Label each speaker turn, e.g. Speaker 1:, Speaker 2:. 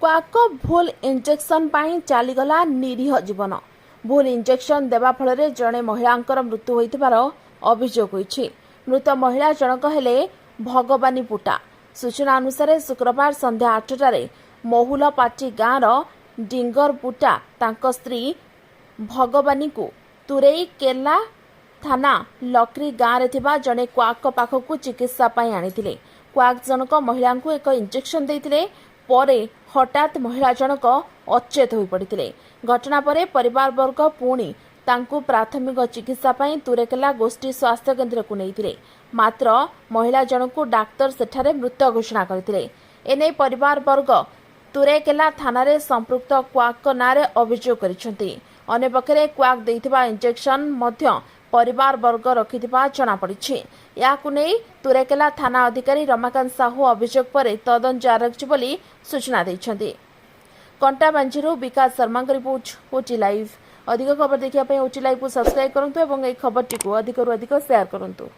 Speaker 1: Quack भूल injection पाई चलीगला निरीह जीवन। भूल इंजेक्शन देवा फल जड़े महिला मृत्यु होइथिबार अभियोग होइछि। मृत महिला जनक हेले भगवानी पुटा। सूचना अनुसार शुक्रवार संध्या 8टारे महुलपाटी गाँवर डिंगर पुटा तांको स्त्री भगवानी को तुरई केला थाना लकरी गाँव में जड़े क्वाक पाखक चिकित्सा आनिथिले। क्वाक जनक महिला को एक इंजेक्शन देइथिले। परे हठात महिला जनक अचेत हो पड़ते। घटना पर परिवार वर्ग पुणी तांकु प्राथमिक चिकित्सा तुरेकेला गोष्ठी स्वास्थ्य केन्द्र को नहीं। मात्र महिला जनक डाक्तर सेठारे मृत घोषणा करथिले। एने परिवार वर्ग तुरेकेला थाना रे संपृक्त क्वाक नारे अभियोग करिसेंती। अन्य पक्षरे क्वाक देइथिबा इंजेक्शन मध्य परिवार वर्ग रखिथिबा जଣା पड़िछि। याकु नै तुरेकेला थाना अधिकारी रमाकांत साहू अभियोग पर तदंत जारी रखिछि बोली सूचना दैछन्ति। कंटाबांजीरू विकास शर्मा रिपोर्ट ओटी लाइव। अधिक खबर देखिया ओटी लाइव को सब्सक्राइब करंतु एवं ए खबरटी को अधिकरू अधिक शेयर करंतु।